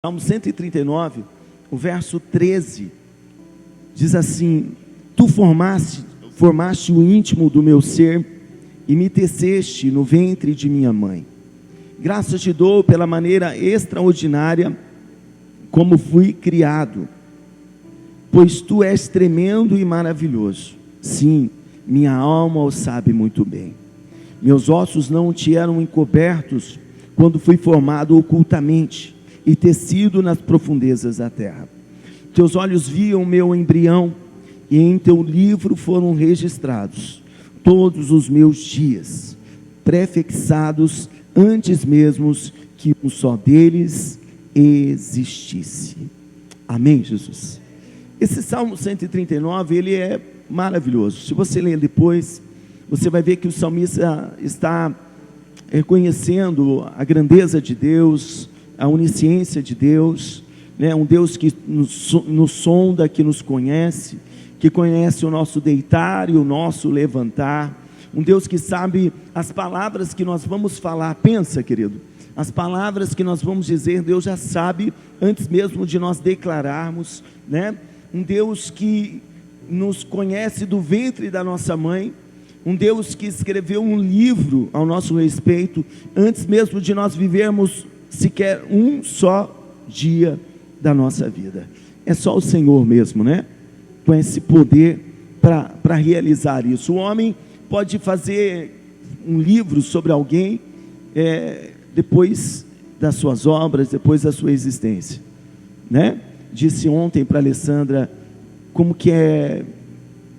Salmo 139, o verso 13, diz assim: Tu formaste o íntimo do meu ser e me teceste no ventre de minha mãe. Graças te dou pela maneira extraordinária como fui criado, pois tu és tremendo e maravilhoso. Sim, minha alma o sabe muito bem. Meus ossos não te eram encobertos quando fui formado ocultamente e tecido nas profundezas da terra. Teus olhos viam meu embrião, e em teu livro foram registrados todos os meus dias, prefixados antes mesmo que um só deles existisse. Amém, Jesus? Esse Salmo 139, ele é maravilhoso. Se você ler depois, você vai ver que o salmista está reconhecendo a grandeza de Deus, a onisciência de Deus, né? Um Deus que nos sonda, que nos conhece, que conhece o nosso deitar e o nosso levantar, um Deus que sabe as palavras que nós vamos falar. Pensa, querido, as palavras que nós vamos dizer, Deus já sabe antes mesmo de nós declararmos, né? Um Deus que nos conhece do ventre da nossa mãe, um Deus que escreveu um livro ao nosso respeito, antes mesmo de nós vivermos sequer um só dia da nossa vida. É só o Senhor mesmo, né? Com esse poder para realizar isso. O homem pode fazer um livro sobre alguém depois das suas obras, depois da sua existência, né? Disse ontem para a Alessandra como que é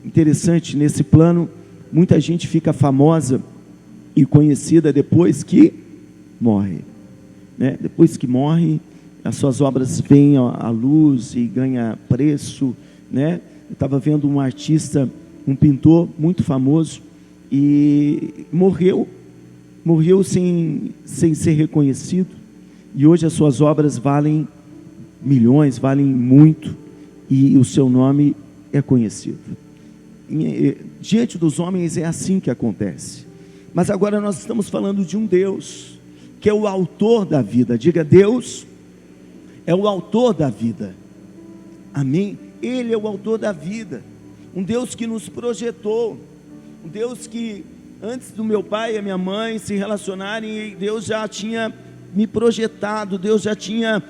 interessante nesse plano. Muita gente fica famosa e conhecida depois que morre, né? Depois que morre, as suas obras vêm à luz e ganha preço, né? Eu estava vendo um artista, um pintor muito famoso, e morreu sem ser reconhecido, e hoje as suas obras valem milhões, valem muito, e o seu nome é conhecido. Diante dos homens é assim que acontece. Mas agora nós estamos falando de um Deus que é o autor da vida. Diga: Deus é o autor da vida. Amém? Ele é o autor da vida, um Deus que nos projetou, um Deus que antes do meu pai e a minha mãe se relacionarem, Deus já tinha me projetado, Deus já tinha,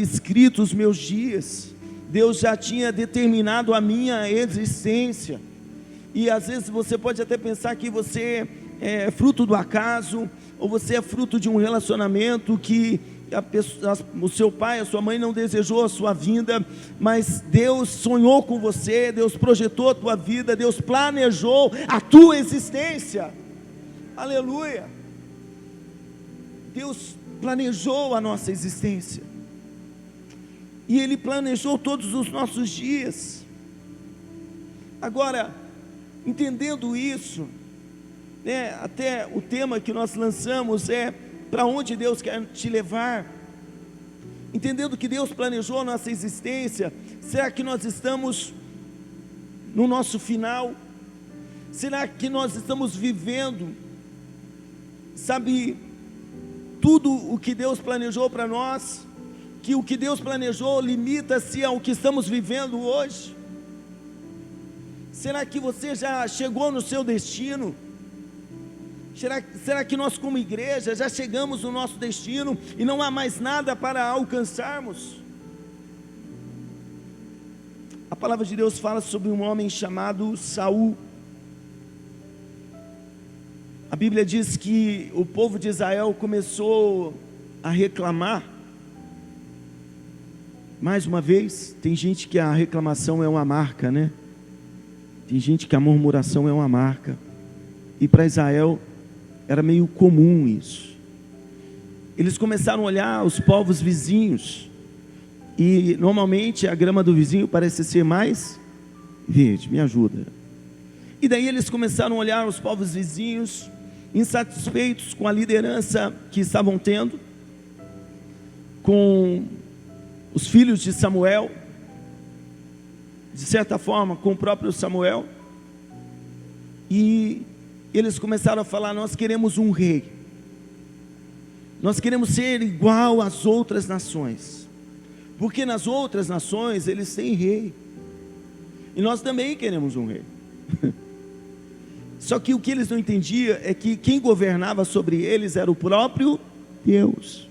escrito os meus dias, Deus já tinha determinado a minha existência. E às vezes você pode até pensar que você é fruto do acaso, ou você é fruto de um relacionamento que o seu pai, a sua mãe não desejou a sua vinda, mas Deus sonhou com você, Deus projetou a tua vida, Deus planejou a tua existência. Aleluia! Deus planejou a nossa existência, e Ele planejou todos os nossos dias. Agora, entendendo isso, né, até o tema que nós lançamos é: para onde Deus quer te levar? Entendendo que Deus planejou a nossa existência, será que nós estamos no nosso final? Será que nós estamos vivendo, tudo o que Deus planejou para nós? Que o que Deus planejou limita-se ao que estamos vivendo hoje? Será que você já chegou no seu destino? Será que nós como igreja já chegamos no nosso destino e não há mais nada para alcançarmos? A palavra de Deus fala sobre um homem chamado Saul. A Bíblia diz que o povo de Israel começou a reclamar. Mais uma vez, tem gente que a reclamação é uma marca, né? Tem gente que a murmuração é uma marca. E para Israel era meio comum isso. Eles começaram a olhar os povos vizinhos, e normalmente a grama do vizinho parece ser mais verde. Me ajuda. E daí eles começaram a olhar os povos vizinhos, insatisfeitos com a liderança que estavam tendo, com os filhos de Samuel, de certa forma com o próprio Samuel, e eles começaram a falar: nós queremos um rei, nós queremos ser igual às outras nações. porque nas outras nações eles têm rei, e nós também queremos um rei. Só que o que eles não entendiam é que quem governava sobre eles era o próprio Deus.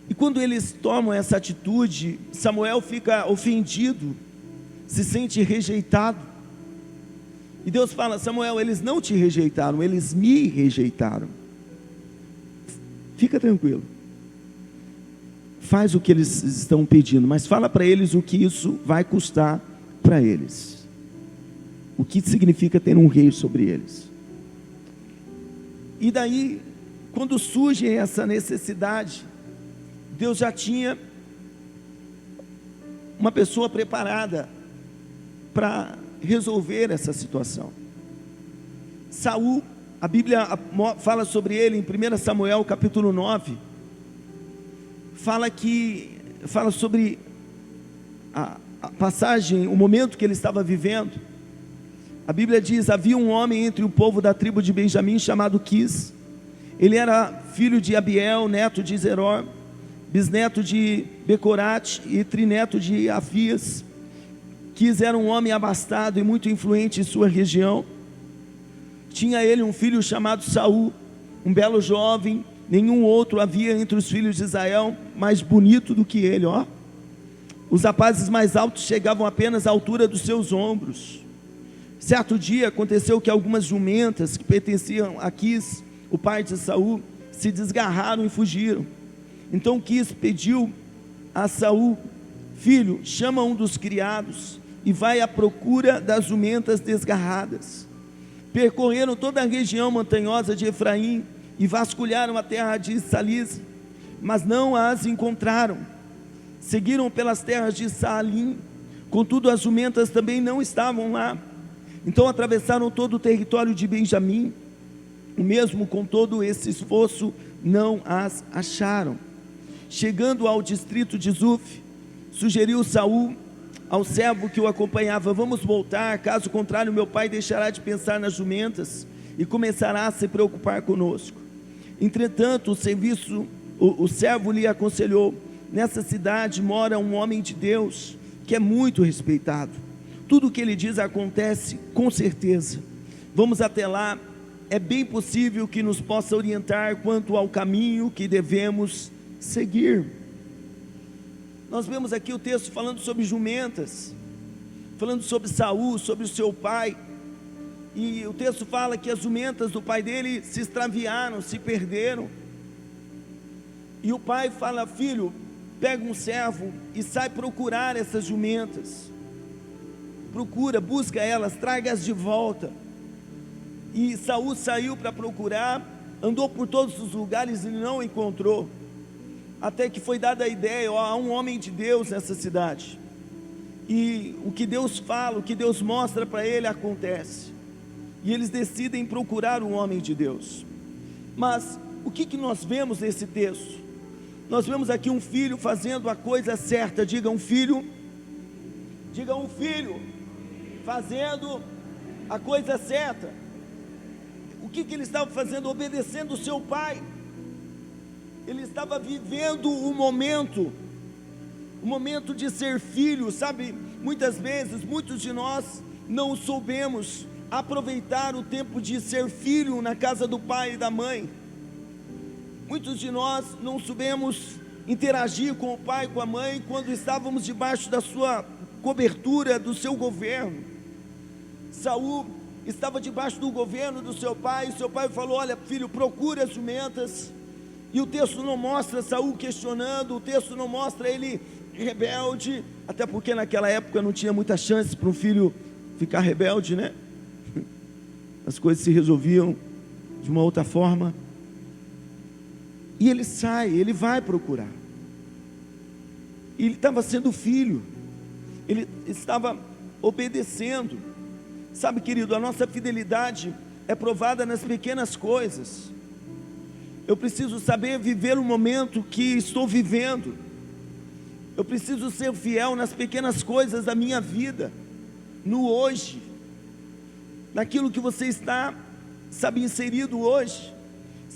E quando eles tomam essa atitude, Samuel fica ofendido, se sente rejeitado. E Deus fala: Samuel, eles não te rejeitaram, eles me rejeitaram. Fica tranquilo, faz o que eles estão pedindo, mas fala para eles o que isso vai custar para eles. O que significa ter um rei sobre eles. E daí, quando surge essa necessidade, Deus já tinha uma pessoa preparada para resolver essa situação. Saul, a Bíblia fala sobre ele em 1 Samuel capítulo 9, fala sobre a passagem, o momento que ele estava vivendo. A Bíblia diz: havia um homem entre o povo da tribo de Benjamim chamado Quis. Ele era filho de Abiel, neto de Zeror, bisneto de Becorate e trineto de Afias. Quis era um homem abastado e muito influente em sua região. Tinha ele um filho chamado Saul, um belo jovem. Nenhum outro havia entre os filhos de Israel mais bonito do que ele, ó. Os rapazes mais altos chegavam apenas à altura dos seus ombros. Certo dia aconteceu que algumas jumentas que pertenciam a Quis, o pai de Saul, se desgarraram e fugiram. Então Quis pediu a Saul: filho, chama um dos criados e vai à procura das jumentas desgarradas. Percorreram toda a região montanhosa de Efraim e vasculharam a terra de Salisa, mas não as encontraram. Seguiram pelas terras de Saalim, contudo as jumentas também não estavam lá. Então atravessaram todo o território de Benjamim, o mesmo com todo esse esforço não as acharam. Chegando ao distrito de Zuf, sugeriu Saul ao servo que o acompanhava: vamos voltar, caso contrário meu pai deixará de pensar nas jumentas e começará a se preocupar conosco. Entretanto o servo lhe aconselhou: nessa cidade mora um homem de Deus que é muito respeitado. Tudo o que ele diz acontece com certeza. Vamos até lá, é bem possível que nos possa orientar quanto ao caminho que devemos seguir. Nós vemos aqui o texto falando sobre jumentas, falando sobre Saul, sobre o seu pai. E o texto fala que as jumentas do pai dele se extraviaram, se perderam. E o pai fala: filho, pega um servo e sai procurar essas jumentas. Procura, busca elas, traga-as de volta. E Saul saiu para procurar, andou por todos os lugares e não encontrou. Até que foi dada a ideia: ó, há um homem de Deus nessa cidade. E o que Deus fala, o que Deus mostra para ele acontece. E eles decidem procurar um homem de Deus. Mas o que nós vemos nesse texto? Nós vemos aqui um filho fazendo a coisa certa. Diga um filho. Diga um filho fazendo a coisa certa. O que ele estava fazendo? Obedecendo o seu pai. Ele estava vivendo o momento de ser filho. Sabe, muitas vezes, muitos de nós não soubemos aproveitar o tempo de ser filho na casa do pai e da mãe. Muitos de nós não soubemos interagir com o pai e com a mãe quando estávamos debaixo da sua cobertura, do seu governo. Saul estava debaixo do governo do seu pai, e seu pai falou: olha filho, procure as jumentas. E o texto não mostra Saul questionando, o texto não mostra ele rebelde, até porque naquela época não tinha muita chance para um filho ficar rebelde, né? As coisas se resolviam de uma outra forma. E ele sai, ele vai procurar. E ele estava sendo filho, ele estava obedecendo. Sabe, querido, a nossa fidelidade é provada nas pequenas coisas. Eu preciso saber viver o momento que estou vivendo. Eu preciso ser fiel nas pequenas coisas da minha vida, no hoje, naquilo que você está, sabe, inserido hoje.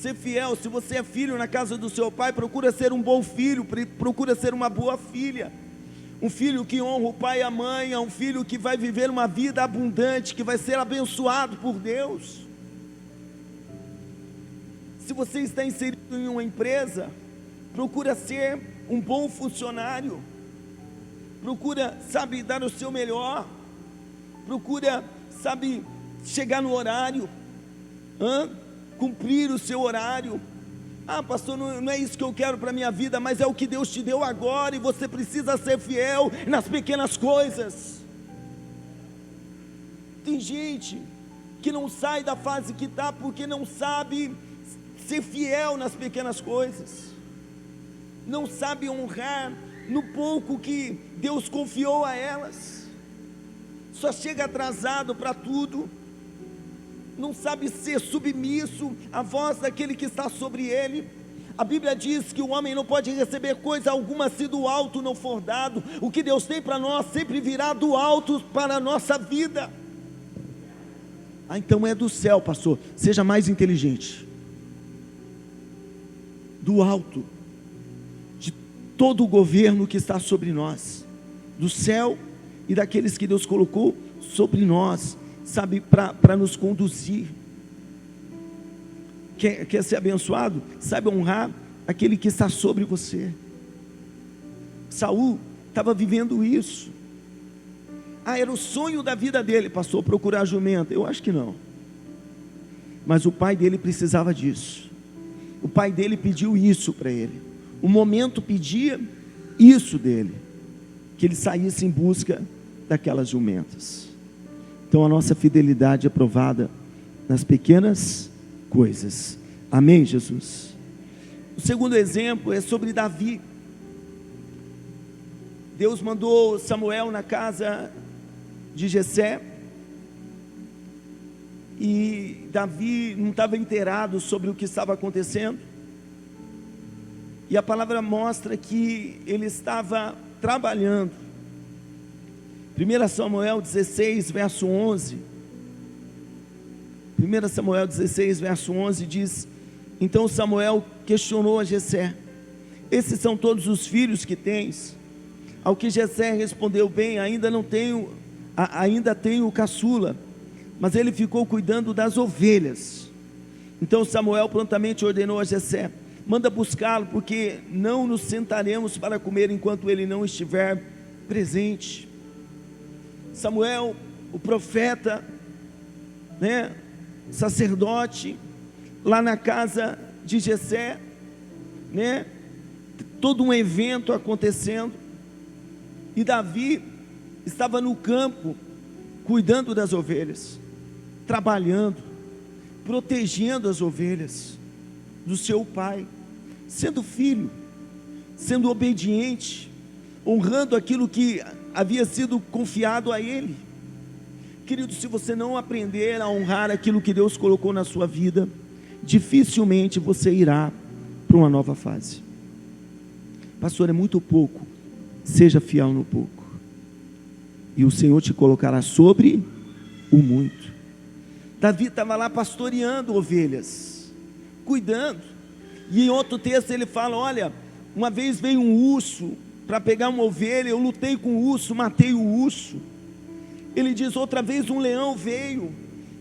ser fiel. Se você é filho na casa do seu pai, procura ser um bom filho, procura ser uma boa filha. Um filho que honra o pai e a mãe, é um filho que vai viver uma vida abundante, que vai ser abençoado por Deus. Se você está inserido em uma empresa, procura ser um bom funcionário. Procura, dar o seu melhor. Procura, chegar no horário. Cumprir o seu horário. Pastor, não é isso que eu quero para a minha vida, mas é o que Deus te deu agora, e você precisa ser fiel nas pequenas coisas. Tem gente que não sai da fase que está, porque não sabe ser fiel nas pequenas coisas, não sabe honrar no pouco que Deus confiou a elas, só chega atrasado para tudo, não sabe ser submisso à voz daquele que está sobre ele. A Bíblia diz que o homem não pode receber coisa alguma se do alto não for dado. O que Deus tem para nós sempre virá do alto para a nossa vida. Então é do céu, pastor. Seja mais inteligente. Do alto, de todo o governo que está sobre nós, do céu e daqueles que Deus colocou sobre nós, para nos conduzir. Quer ser abençoado? Sabe honrar aquele que está sobre você. Saul estava vivendo isso. Era o sonho da vida dele, pastor, procurar jumenta. Eu acho que não, mas o pai dele precisava disso. O pai dele pediu isso para ele. O momento pedia isso dele, que ele saísse em busca daquelas jumentas. Então a nossa fidelidade é provada nas pequenas coisas. Amém, Jesus? O segundo exemplo é sobre Davi. Deus mandou Samuel na casa de Jessé, e Davi não estava inteirado sobre o que estava acontecendo, e a palavra mostra que ele estava trabalhando. 1 Samuel 16, verso 11. 1 Samuel 16, verso 11 diz: então Samuel questionou a Jessé: esses são todos os filhos que tens? Ao que Jessé respondeu: bem, ainda tenho o caçula, mas ele ficou cuidando das ovelhas. Então Samuel prontamente ordenou a Jessé: manda buscá-lo, porque não nos sentaremos para comer enquanto ele não estiver presente. Samuel, o profeta, sacerdote, lá na casa de Jessé, todo um evento acontecendo, e Davi estava no campo, cuidando das ovelhas, trabalhando, protegendo as ovelhas do seu pai, sendo filho, sendo obediente, honrando aquilo que havia sido confiado a ele. Querido, se você não aprender a honrar aquilo que Deus colocou na sua vida, dificilmente você irá para uma nova fase. Pastor, é muito pouco. Seja fiel no pouco, e o Senhor te colocará sobre o muito. Davi estava lá pastoreando ovelhas, cuidando, e em outro texto ele fala: olha, uma vez veio um urso para pegar uma ovelha, eu lutei com o urso, matei o urso. Ele diz: outra vez um leão veio,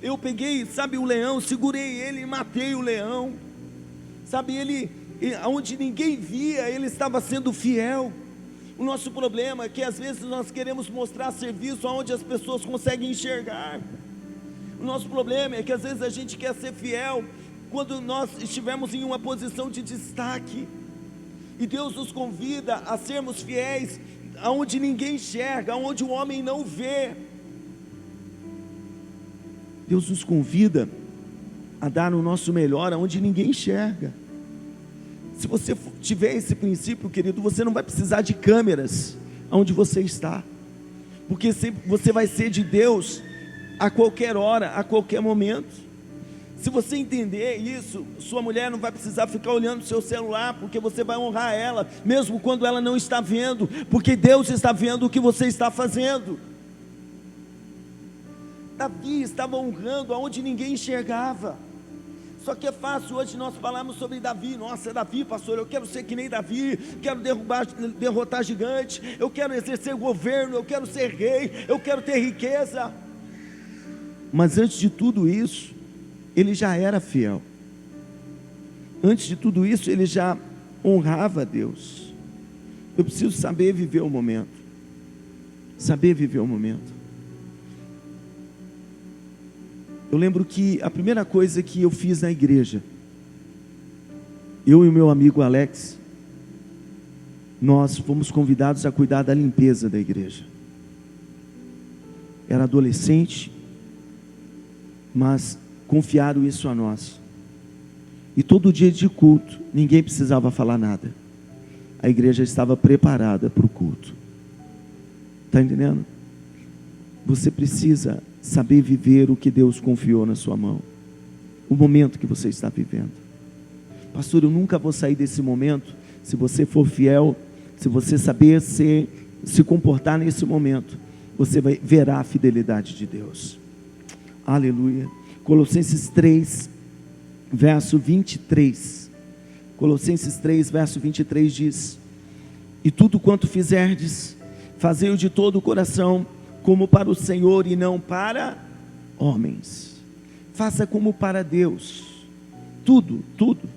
eu peguei, o leão, segurei ele e matei o leão. Ele, onde ninguém via, ele estava sendo fiel. O nosso problema é que às vezes nós queremos mostrar serviço onde as pessoas conseguem enxergar. O nosso problema é que às vezes a gente quer ser fiel quando nós estivermos em uma posição de destaque, e Deus nos convida a sermos fiéis aonde ninguém enxerga, aonde o homem não vê. Deus nos convida a dar o nosso melhor aonde ninguém enxerga. Se você tiver esse princípio, querido, você não vai precisar de câmeras onde você está, porque sempre você vai ser de Deus a qualquer hora, a qualquer momento. Se você entender isso, sua mulher não vai precisar ficar olhando o seu celular, porque você vai honrar ela, mesmo quando ela não está vendo, porque Deus está vendo o que você está fazendo. Davi estava honrando aonde ninguém enxergava. Só que é fácil hoje nós falarmos sobre Davi. Nossa, Davi, pastor, eu quero ser que nem Davi, quero derrotar gigante, eu quero exercer governo, eu quero ser rei, eu quero ter riqueza. Mas antes de tudo isso, ele já era fiel. Antes de tudo isso, ele já honrava a Deus. Eu preciso saber viver o momento. Saber viver o momento. Eu lembro que a primeira coisa que eu fiz na igreja, eu e o meu amigo Alex, nós fomos convidados a cuidar da limpeza da igreja. Era adolescente, mas confiaram isso a nós. E todo dia de culto, ninguém precisava falar nada. A igreja estava preparada para o culto. Está entendendo? Você precisa saber viver o que Deus confiou na sua mão. O momento que você está vivendo. Pastor, eu nunca vou sair desse momento se você for fiel, se você saber se comportar nesse momento. Você verá a fidelidade de Deus. Aleluia. Colossenses 3, verso 23. Colossenses 3, verso 23 diz: e tudo quanto fizerdes, fazei-o de todo o coração, como para o Senhor e não para homens. Faça como para Deus. Tudo, tudo.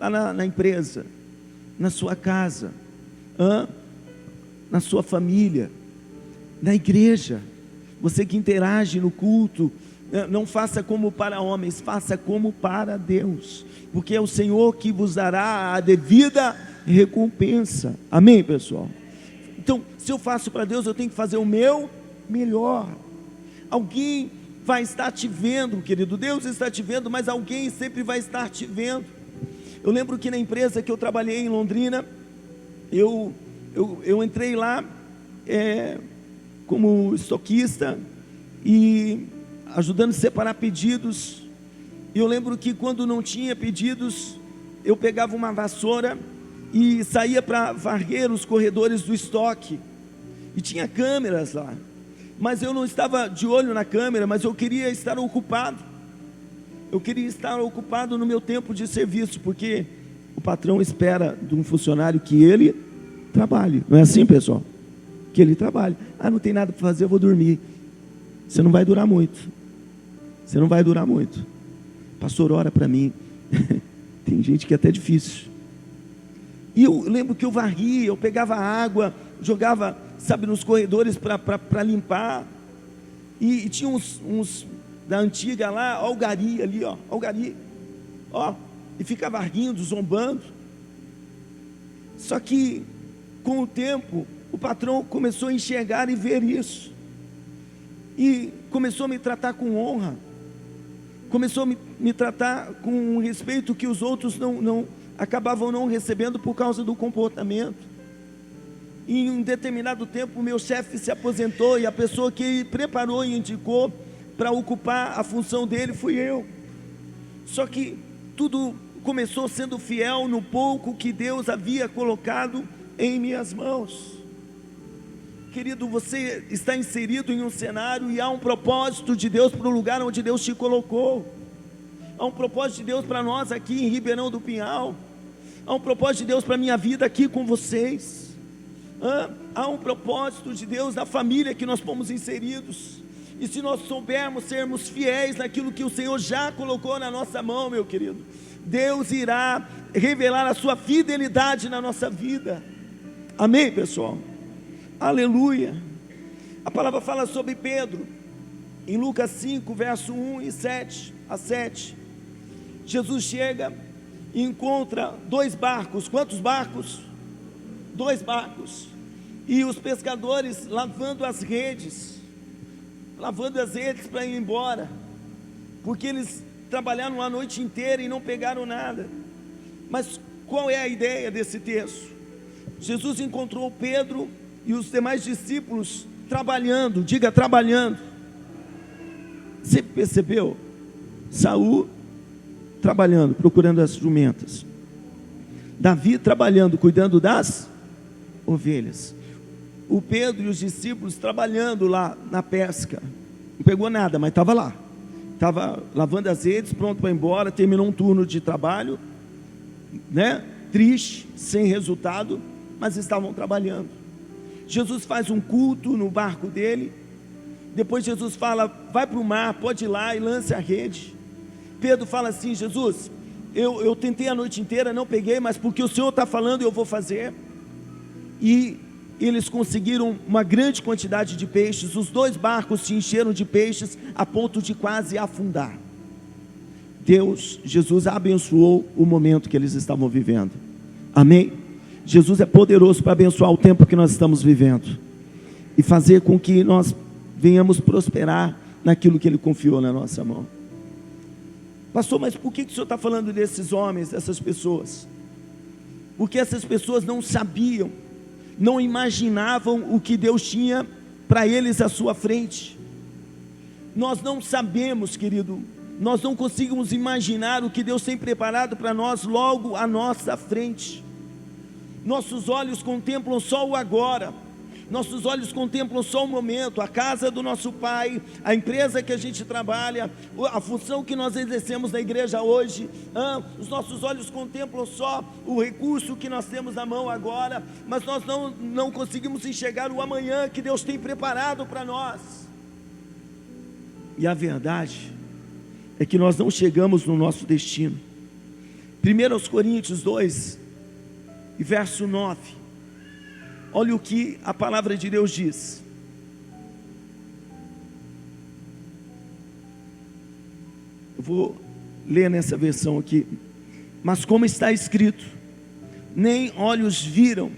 Lá na empresa, na sua casa, na sua família, na igreja. Você que interage no culto, não faça como para homens, faça como para Deus, porque é o Senhor que vos dará a devida recompensa. Amém, pessoal? Então, se eu faço para Deus, eu tenho que fazer o meu melhor. Alguém vai estar te vendo, querido. Deus está te vendo, mas alguém sempre vai estar te vendo. Eu lembro que na empresa que eu trabalhei em Londrina, eu entrei lá como estoquista e ajudando a separar pedidos. E eu lembro que quando não tinha pedidos, eu pegava uma vassoura e saía para varrer os corredores do estoque. E tinha câmeras lá, mas eu não estava de olho na câmera, mas eu queria estar ocupado. Eu queria estar ocupado no meu tempo de serviço, porque o patrão espera de um funcionário que ele trabalhe. Não é assim, pessoal? Que ele trabalhe. Ah, não tem nada para fazer, eu vou dormir. Você não vai durar muito. Você não vai durar muito. Pastor, ora para mim. Tem gente que é até difícil. E eu lembro que eu varria, eu pegava água, jogava, sabe, nos corredores para limpar. E tinha uns da antiga lá, ó o gari ali, ó o gari, ó, e ficava rindo, zombando. Só que com o tempo, o patrão começou a enxergar e ver isso. E começou a me tratar com honra. Começou a me tratar com um respeito que os outros acabavam não recebendo por causa do comportamento. E em um determinado tempo, o meu chefe se aposentou e a pessoa que ele preparou e indicou para ocupar a função dele fui eu. Só que tudo começou sendo fiel no pouco que Deus havia colocado em minhas mãos. Querido, você está inserido em um cenário e há um propósito de Deus para o lugar onde Deus te colocou. Há um propósito de Deus para nós aqui em Ribeirão do Pinhal. Há um propósito de Deus para a minha vida aqui com vocês. Há um propósito de Deus da família que nós fomos inseridos. E se nós soubermos sermos fiéis naquilo que o Senhor já colocou na nossa mão, meu querido, Deus irá revelar a sua fidelidade na nossa vida. Amém, pessoal? Aleluia. A palavra fala sobre Pedro em Lucas 5, verso 1 e 7 a 7. Jesus chega e encontra 2 barcos. Quantos barcos? 2 barcos. E os pescadores lavando as redes para ir embora, porque eles trabalharam a noite inteira e não pegaram nada. Mas qual é a ideia desse texto? Jesus encontrou Pedro e os demais discípulos trabalhando. Diga, trabalhando. Você percebeu? Saul trabalhando, procurando as jumentas. Davi trabalhando, cuidando das ovelhas. O Pedro e os discípulos trabalhando lá na pesca. Não pegou nada, mas estava lá. estava lavando as redes, pronto para ir embora, terminou um turno de trabalho, né? Triste, sem resultado, mas estavam trabalhando. Jesus faz um culto no barco dele. Depois Jesus fala, vai para o mar, pode ir lá e lance a rede. Pedro fala assim, Jesus, eu tentei a noite inteira, não peguei, mas porque o Senhor está falando, eu vou fazer. E eles conseguiram uma grande quantidade de peixes. Os dois barcos se encheram de peixes a ponto de quase afundar. Jesus abençoou o momento que eles estavam vivendo. Amém? Jesus é poderoso para abençoar o tempo que nós estamos vivendo e fazer com que nós venhamos prosperar naquilo que Ele confiou na nossa mão. Pastor, mas por que o senhor está falando desses homens, dessas pessoas? Porque essas pessoas não sabiam, não imaginavam o que Deus tinha para eles à sua frente. Nós não sabemos, querido, nós não conseguimos imaginar o que Deus tem preparado para nós logo à nossa frente. Nossos olhos contemplam só o agora, nossos olhos contemplam só o momento, a casa do nosso pai, a empresa que a gente trabalha, a função que nós exercemos na igreja hoje. Os nossos olhos contemplam só o recurso que nós temos na mão agora, mas nós não conseguimos enxergar o amanhã que Deus tem preparado para nós. E a verdade é que nós não chegamos no nosso destino. 1 Coríntios 2, verso 9, olha o que a palavra de Deus diz. Eu vou ler nessa versão aqui. Mas como está escrito, nem olhos viram,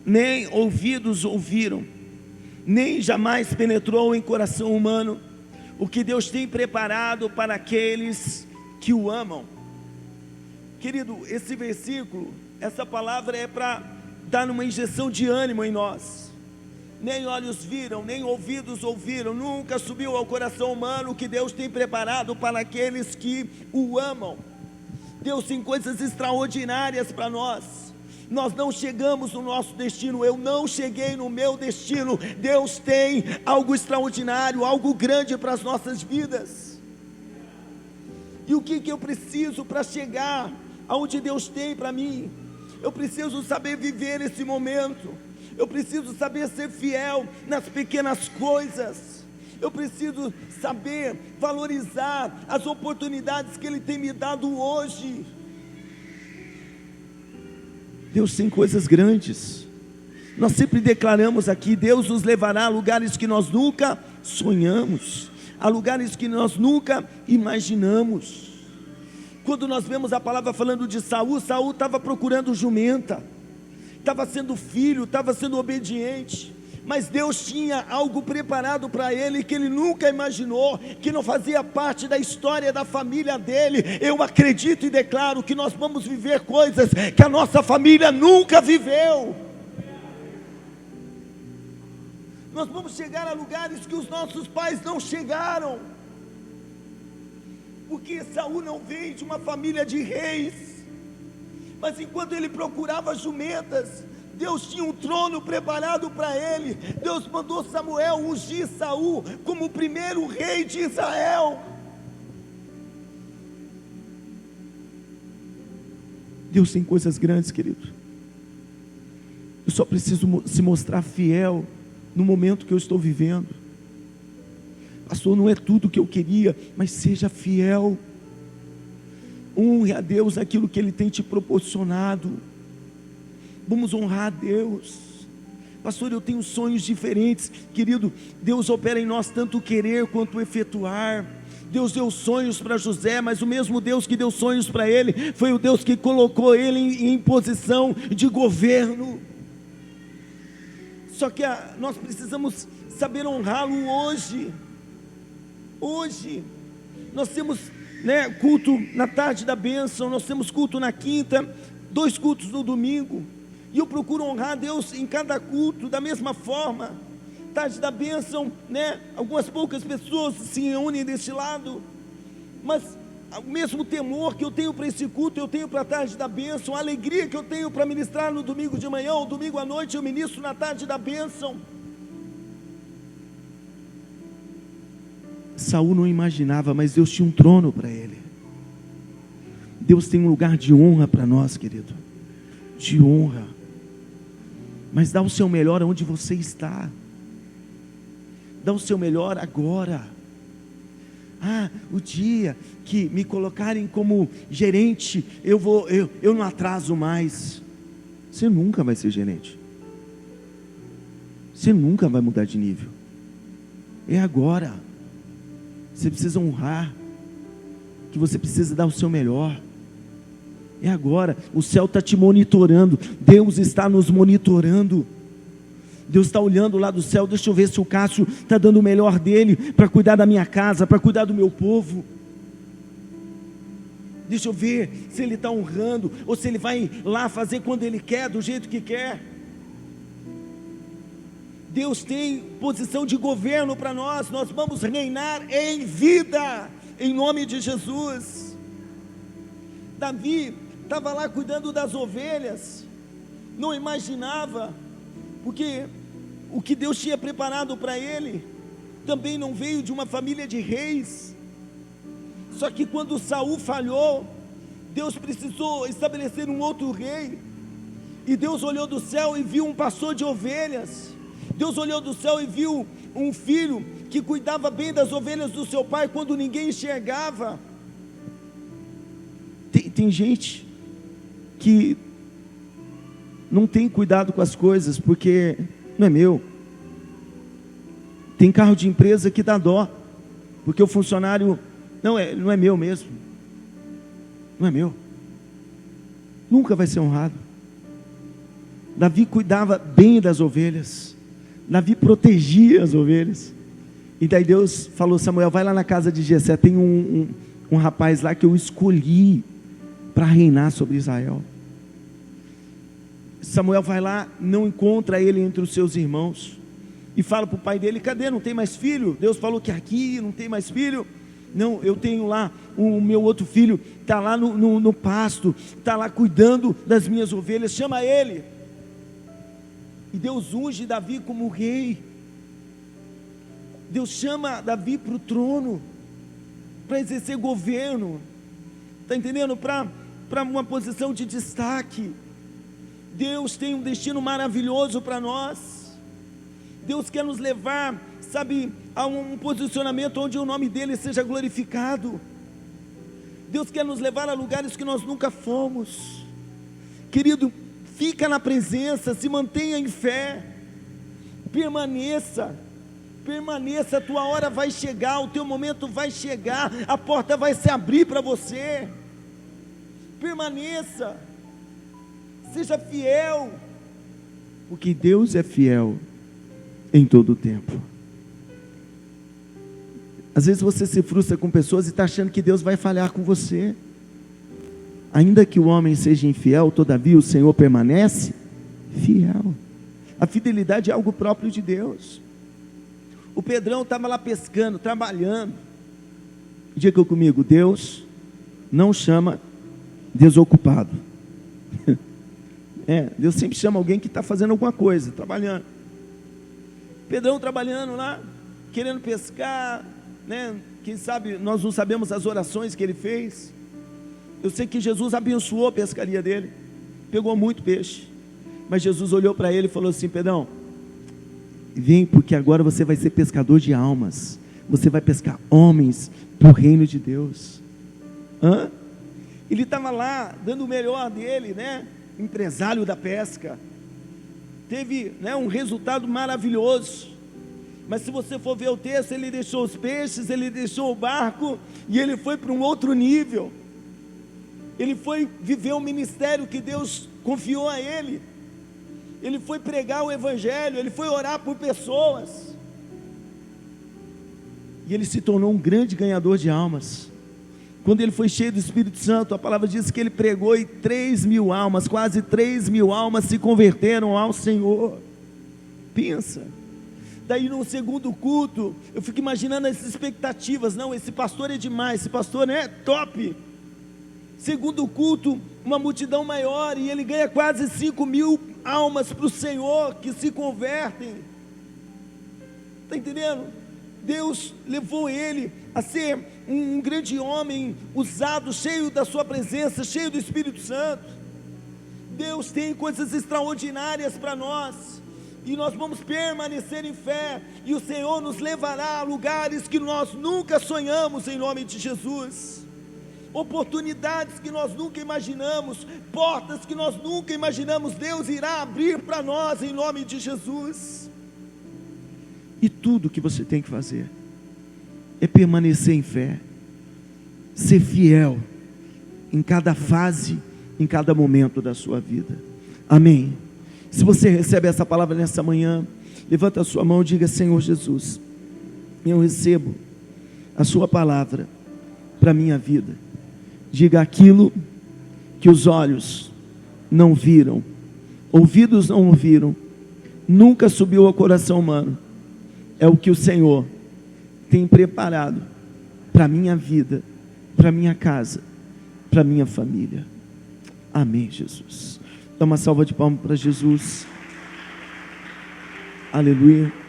nem ouvidos ouviram, nem jamais penetrou em coração humano o que Deus tem preparado para aqueles que o amam. Querido, esse versículo, essa palavra é para dar uma injeção de ânimo em nós. Nem olhos viram, nem ouvidos ouviram, nunca subiu ao coração humano o que Deus tem preparado para aqueles que o amam. Deus tem coisas extraordinárias para nós. Nós não chegamos no nosso destino, eu não cheguei no meu destino. Deus tem algo extraordinário, algo grande para as nossas vidas. E o que eu preciso para chegar aonde Deus tem para mim? Eu preciso saber viver esse momento. Eu preciso saber ser fiel nas pequenas coisas. Eu preciso saber valorizar as oportunidades que Ele tem me dado hoje. Deus tem coisas grandes. Nós sempre declaramos aqui, Deus nos levará a lugares que nós nunca sonhamos, a lugares que nós nunca imaginamos. Quando nós vemos a palavra falando de Saul, Saul estava procurando jumenta, estava sendo filho, estava sendo obediente, mas Deus tinha algo preparado para ele que ele nunca imaginou, que não fazia parte da história da família dele. Eu acredito e declaro que nós vamos viver coisas que a nossa família nunca viveu. Nós vamos chegar a lugares que os nossos pais não chegaram, porque Saul não veio de uma família de reis, mas enquanto ele procurava jumentas, Deus tinha um trono preparado para ele. Deus mandou Samuel ungir Saul como o primeiro rei de Israel. Deus tem coisas grandes, querido. Eu só preciso se mostrar fiel no momento que eu estou vivendo. Pastor, não é tudo que eu queria, mas seja fiel. Honre a Deus aquilo que Ele tem te proporcionado. Vamos honrar a Deus. Pastor, eu tenho sonhos diferentes. Querido, Deus opera em nós tanto o querer quanto o efetuar. Deus deu sonhos para José, mas o mesmo Deus que deu sonhos para ele, foi o Deus que colocou ele em posição de governo. Só que nós precisamos saber honrá-lo hoje. Hoje, nós temos culto na tarde da bênção, nós temos culto na quinta, 2 cultos no domingo, e eu procuro honrar a Deus em cada culto, da mesma forma. Tarde da bênção, algumas poucas pessoas se unem deste lado, mas o mesmo temor que eu tenho para esse culto, eu tenho para a tarde da bênção. A alegria que eu tenho para ministrar no domingo de manhã, ou domingo à noite, eu ministro na tarde da bênção. Saul não imaginava, mas Deus tinha um trono para ele. Deus tem um lugar de honra para nós, querido, de honra. Mas dá o seu melhor onde você está. Dá o seu melhor agora. O dia que me colocarem como gerente, eu não atraso mais. Você nunca vai ser gerente. Você nunca vai mudar de nível. É agora. Você precisa honrar, que você precisa dar o seu melhor. É agora. O céu está te monitorando. Deus está nos monitorando. Deus está olhando lá do céu. Deixa eu ver se o Cássio está dando o melhor dele para cuidar da minha casa, para cuidar do meu povo. Deixa eu ver se ele está honrando, ou se ele vai lá fazer quando ele quer, do jeito que quer. Deus tem posição de governo para nós. Nós vamos reinar em vida, em nome de Jesus. Davi estava lá cuidando das ovelhas, não imaginava, porque o que Deus tinha preparado para ele também não veio de uma família de reis. Só que quando Saul falhou, Deus precisou estabelecer um outro rei, e Deus olhou do céu e viu um pastor de ovelhas. Deus olhou do céu e viu um filho que cuidava bem das ovelhas do seu pai quando ninguém enxergava. Tem gente que não tem cuidado com as coisas porque não é meu. Tem carro de empresa que dá dó, porque o funcionário não é meu mesmo. Não é meu. Nunca vai ser honrado. Davi cuidava bem das ovelhas. Davi protegia as ovelhas. E daí Deus falou: Samuel, vai lá na casa de Jessé, tem um rapaz lá que eu escolhi para reinar sobre Israel. Samuel vai lá, não encontra ele entre os seus irmãos, e fala para o pai dele: cadê? Não tem mais filho? Deus falou que aqui não tem mais filho. Não, eu tenho lá, o meu outro filho está lá no pasto, está lá cuidando das minhas ovelhas, chama ele. E Deus unge Davi como rei. Deus chama Davi para o trono, para exercer governo, está entendendo? Para uma posição de destaque. Deus tem um destino maravilhoso para nós. Deus quer nos levar, sabe, a um posicionamento onde o nome dele seja glorificado. Deus quer nos levar a lugares que nós nunca fomos. Querido, fica na presença, se mantenha em fé, permaneça, a tua hora vai chegar, o teu momento vai chegar, a porta vai se abrir para você. Permaneça, seja fiel, porque Deus é fiel em todo o tempo. Às vezes você se frustra com pessoas e está achando que Deus vai falhar com você. Ainda que o homem seja infiel, todavia o Senhor permanece fiel. A fidelidade é algo próprio de Deus. O Pedrão estava lá pescando, trabalhando. Diga comigo: Deus não chama desocupado. Deus sempre chama alguém que está fazendo alguma coisa, trabalhando. Pedrão trabalhando lá, querendo pescar, né? Quem sabe nós não sabemos as orações que ele fez. Eu sei que Jesus abençoou a pescaria dele, pegou muito peixe, mas Jesus olhou para ele e falou assim: Pedrão, vem, porque agora você vai ser pescador de almas, você vai pescar homens para o reino de Deus. Ele estava lá dando o melhor dele, né? Empresário da pesca, teve, né, um resultado maravilhoso. Mas se você for ver o texto, ele deixou os peixes, ele deixou o barco, e ele foi para um outro nível. Ele foi viver o ministério que Deus confiou a ele. Ele foi pregar o evangelho, ele foi orar por pessoas, e ele se tornou um grande ganhador de almas. Quando ele foi cheio do Espírito Santo, a palavra diz que ele pregou e 3.000 almas, quase 3.000 almas se converteram ao Senhor. Pensa. Daí no segundo culto, eu fico imaginando as expectativas. Não, esse pastor é demais, esse pastor é top. Segundo culto, uma multidão maior, e ele ganha quase 5.000 almas para o Senhor, que se convertem. Está entendendo? Deus levou ele a ser um grande homem, usado, cheio da sua presença, cheio do Espírito Santo. Deus tem coisas extraordinárias para nós, e nós vamos permanecer em fé, e o Senhor nos levará a lugares que nós nunca sonhamos, em nome de Jesus. Oportunidades que nós nunca imaginamos, portas que nós nunca imaginamos, Deus irá abrir para nós, em nome de Jesus. E tudo que você tem que fazer é permanecer em fé, ser fiel em cada fase, em cada momento da sua vida. Amém. Se você recebe essa palavra nessa manhã, levanta a sua mão e diga: Senhor Jesus, eu recebo a sua palavra para a minha vida. Diga: aquilo que os olhos não viram, ouvidos não ouviram, nunca subiu ao coração humano, é o que o Senhor tem preparado para a minha vida, para a minha casa, para a minha família. Amém, Jesus. Dá uma salva de palmas para Jesus. Aleluia.